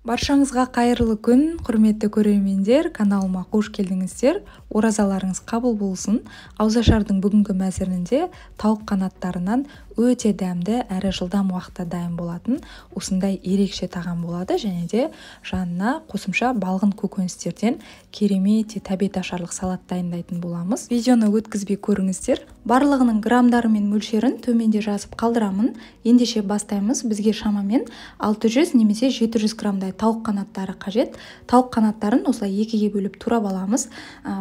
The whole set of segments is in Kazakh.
Баршаңызға қайырлы күн, құрметті көрермендер, каналыма қош келдіңіздер. Оразаларыңыз қабыл болсын. Ауызашардың бүгінгі мәзірінде тауық қанаттарынан өте дәмді әрі жылдам уақытта дайын болатын осындай ерекше тағам болады, және де жанына қосымша балғын көкөністерден керемет тәбет ашарлық салат дайындайтын боламыз. Видеоны өткізбей көріңіздер. Барлығының грамдары мен мөлшерін төменде жазып қалдырамын. Ендеше бастаймыз. Бізге шамамен 600 немесе 700 грамдай тауық қанаттары қажет. Тауық қанаттарын осылай екіге бөліп турап аламыз.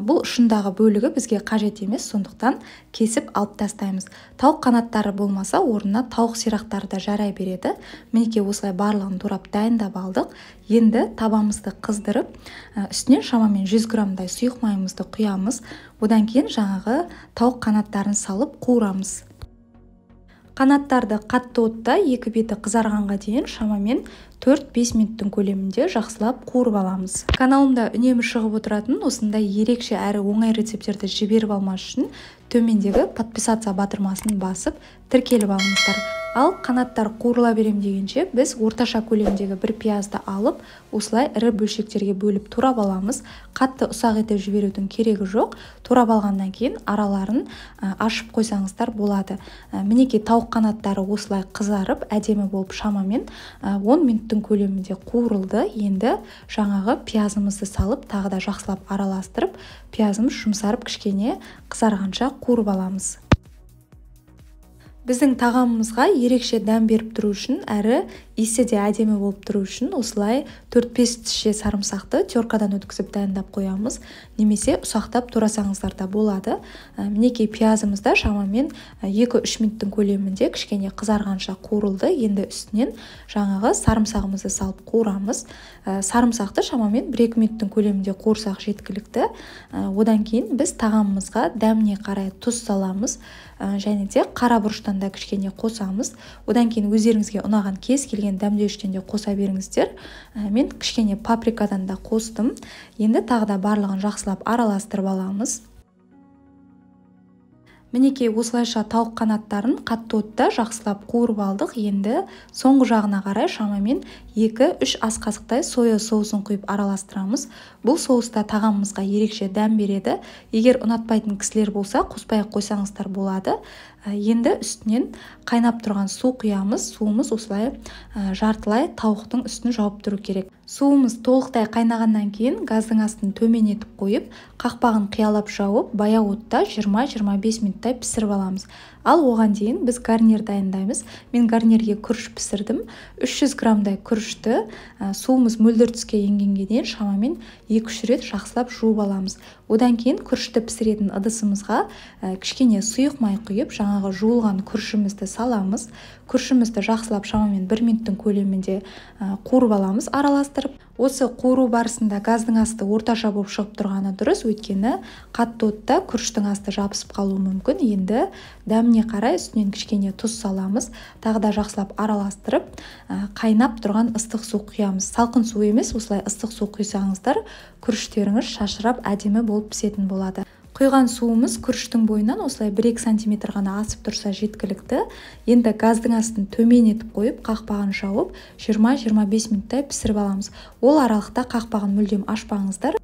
Бұл ұшындағы бөлігі бізге қажет емес, сондықтан кесіп алып тастаймыз. Тауық қанаттары болмаса, орнына тауық сирақтары да жарай береді. Мінекей осылай барлығын турап дайындап алдық. Енді табамызды қыздырып, үстінен шамамен 100 грамдай сұйық майымызды құямыз. Одан кейін жаңағы тауық қанаттарын салып қуырамыз. Қанаттарды қатты отта екі беті қызарғанға дейін шамамен 4-5 минуттың көлемінде жақсылап қуырып аламыз. Каналымда үнемі шығып отыратын осындай ерекше әрі оңай рецептерді жіберіп алмас үшін төмендегі подписаться батырмасын басып тіркеліп алыңыздар. Ал қанаттар қуырыла берем дегенше біз орташа көлемдегі бір пиязды алып, осылай ірі бөлшектерге бөліп турап аламыз. Қатты ұсақ етіп жіберудің керегі жоқ. Турап алғаннан кейін араларын ашып қойсаңыздар болады. Мінекей тауық қанаттары осылай қызарып, әдемі болып шамамен 10 минуттың көлемінде қуырылды. Енді жаңағы пиязымызды салып, тағы да жақсылап араластырып, пиязымыз жұмсарып кішкене қызарғанша қуырып аламыз. Біздің тағамымызға ерекше дәм беріп тұру үшін, әрі иісі де әдемі болып тұру үшін осылай 4-5 тіше сарымсақты теркадан өткізіп дайындап қоямыз. Немесе ұсақтап турасаңыздар да болады. Мінекей пиязымызда шамамен 2-3 минуттың көлемінде кішкене қызарғанша қуырылды. Енді үстінен жаңағы сарымсағымызды салып қуырамыз. Сарымсақты шамамен 1-2 минуттың көлемінде қуырсақ жеткілікті. Одан кейін біз тағамымызға дәміне қарай тұз саламыз. Және де қара бұрыштан да кішкене қосамыз. Одан кейін өздеріңізге ұнаған кез келген дәмдеуіштен де қоса беріңіздер. Мен кішкене паприкадан да қостым. Енді тағы да барлығын жақсылап араластырып аламыз. Мінекей осылайша тауық қанаттарын қатты отта жақсылап қуырып алдық. Енді соңғы жағына қарай шамамен 2-3 ас қасықтай соя соусын құйып араластырамыз. Бұл соуста тағамымызға ерекше дәм береді. Егер ұнатпайтын кісілер болса, қоспай қойсаңыздар болады. Енді үстінен қайнап тұрған су құямыз. Суымыз осылай жартылай тауықтың үстін жауып тұру керек. Суымыз толықтай қайнағаннан кейін газдың астын төмен етіп қойып, қақпағын қиялап жауып, баяу отта 20-25 минуттай пісіріп аламыз. Ал оған дейін біз гарнир дайындаймыз. Мен гарнирге күріш пісірдім. 300 грамдай күрішті суымыз мөлдір түске енгенге дейін шамамен 2-3 рет жақсылап жуып аламыз. Одан кейін күрішті пісіретін ыдысымызға кішкене сұйық май құйып, жаңағы жуылған күрішімізді саламыз. Күрішімізді жақсылап шамамен 1 минуттың көлемінде қуырып аламыз, араластырып. Осы қуыру барысында газдың асты орташа болып шығып тұрғаны дұрыс, өйткені қатты отта күріштің асты жабысып қалуы мүмкін. Енді дәміне қарай үстінен кішкене тұз саламыз. Тағы да жақсылап араластырып, қайнап тұрған ыстық су құямыз. Салқын су емес, осылай ыстық су құйсаңыздар, күріштеріңіз шашырап әдемі болып пісетін болады. Құйған суымыз күріштің бойынан осылай 1-2 сантиметр ғана асып тұрса жеткілікті. Енді газдың астын төмен етіп қойып, қақпағын жауып, 20-25 минуттай пісіріп аламыз. Ол аралықта қақпағын мүлдем ашпаңыздар.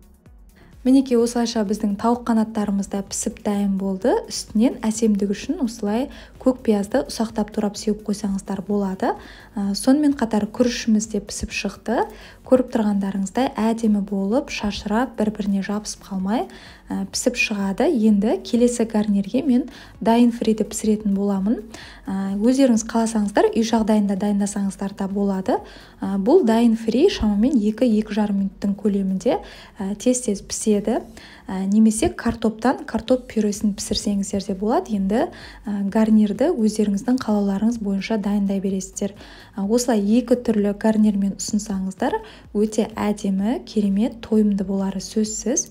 Мінекей осылайша біздің тауық қанаттарымыз да пісіп дайын болды. Үстінен әсемдік үшін осылай көк пиязды ұсақтап турап сеуіп қойсаңыздар болады. Сонымен қатар күрішіміз де пісіп шықты. Көріп тұрғандарыңыздай әдемі болып, шашырап, бір-біріне жабысып қалмай пісіп шығады. Енді келесі гарнирге мен дайын фриді пісіретін боламын. Өздеріңіз қаласаңыздар, үй жағдайында дайындасаңыздар да болады. Бұл дайын фри шамамен 2-2,5 минуттың көлемінде тез-тез піседі. Немесе картоптан картоп пюресін пісірсеңіздер де болады. Енді гарнирді өздеріңіздің қалауларыңыз бойынша дайындай бересіздер. Осылай екі түрлі гарнирмен ұсынсаңыздар, өте әдемі, керемет, тойымды болары сөзсіз.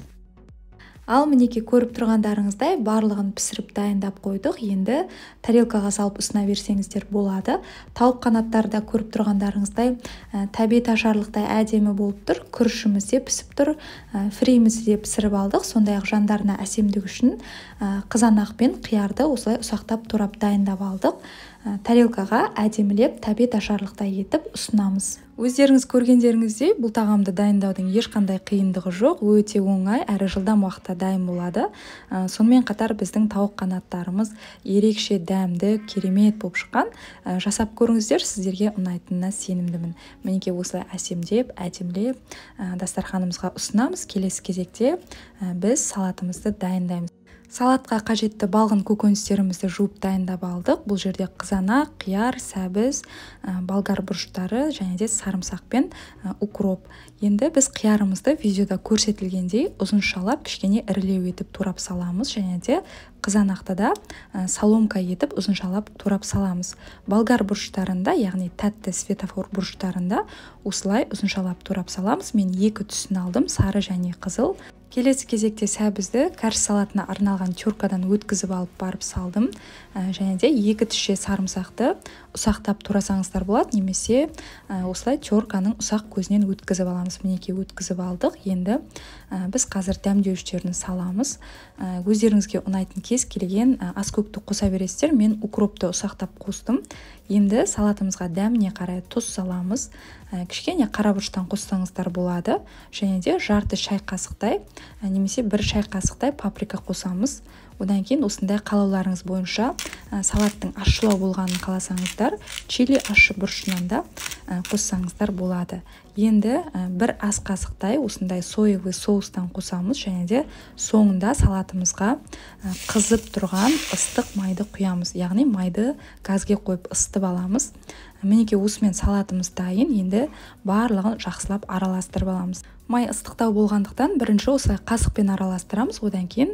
Ал мінекей көріп тұрғандарыңыздай барлығын пісіріп дайындап қойдық. Енді тарелкаға салып ұсына берсеңіздер болады. Тауық қанаттары да көріп тұрғандарыңыздай тәбет ашарлықтай әдемі болып тұр. Күрішіміз де пісіп тұр. Фрейімізді де пісіріп алдық. Сондай-ақ жандарына әсемдік үшін қызанақ пен қиярды осылай ұсақтап турап дайындап алдық. тарелкаға әдемілеп тәбет ашарлықтай етіп ұсынамыз. Өздеріңіз көргендеріңіздей бұл тағамды дайындаудың ешқандай қиындығы жоқ, өте оңай әрі жылдам уақытта дайын болады. Сонымен қатар біздің тауық қанаттарымыз ерекше дәмді, керемет болып шыққан. Жасап көріңіздер, сіздерге ұнайтынына сенімдімін. Мінекей осылай әсемдеп, әдемілеп дастарханымызға ұсынамыз. Келесі кезекте біз салатымызды дайындаймыз. Салатқа қажетті балғын көкөністерімізді жуып дайындап алдық. Бұл жерде қызанақ, қияр, сәбіз, болгар бұрыштары және де сарымсақ пен укроп. Енді біз қиярымызды видеода көрсетілгендей ұзыншалап, кішкене ірілеу етіп турап саламыз, және де қызанақты да соломка етіп ұзыншалап турап саламыз. Болгар бұрыштарында, яғни тәтті светофор бұрыштарында осылай ұзыншалап турап саламыз. Мен екі түсін алдым, сары және қызыл. Келесі кезекте сәбізді кәріс салатына арналған теркадан өткізіп алып барып салдым. Және де екі тіше сарымсақты ұсақтап турасаңыздар болады, немесе осылай терканың ұсақ көзінен өткізіп аламыз. Мінекей өткізіп алдық. Енді біз қазір дәмдеуіштерін саламыз. Өздеріңізге ұнайтын кез келген аскөкті қоса бересіздер. Мен укропты ұсақтап қостым. Енді салатымызға дәміне қарай тұз саламыз. Кішкене қарабұрыштан қоссаңыздар болады. Және де жарты шай қасықтай немесе бір шай қасықтай паприка қосамыз. Одан кейін осындай қалауларыңыз бойынша салаттың ащылау болғанын қаласаңыздар, чили ащы бұрышынан да қоссаңыздар болады. Енді бір ас қасықтай осындай соевый соустан қосамыз, және де соңында салатымызға қызып тұрған ыстық майды құямыз. Яғни майды газге қойып ысытып аламыз. Мінекей осымен салатымыз дайын. Енді барлығын жақсылап араластырып аламыз. Май ыстықтау болғандықтан бірінші осылай қасықпен араластырамыз, одан кейін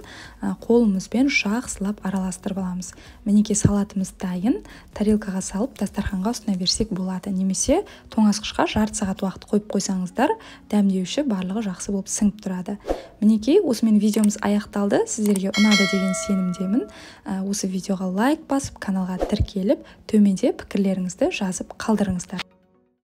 қолымызбен жақсылап араластырып аламыз. Мінекей салатымыз дайын. Тарелкаға салып дастарханға ұсына берсек болады, немесе тоңазытқышқа жарты сағат уақыт қойып қойсаңыздар, дәмдеуші барлығы жақсы болып сіңіп тұрады. Мінекей осымен видеомыз аяқталды. Сіздерге ұнады деген сенімдемін. Осы видеоға лайк басып, каналға тіркеліп, төменде пікірлеріңізді жазып қалдырыңыздар.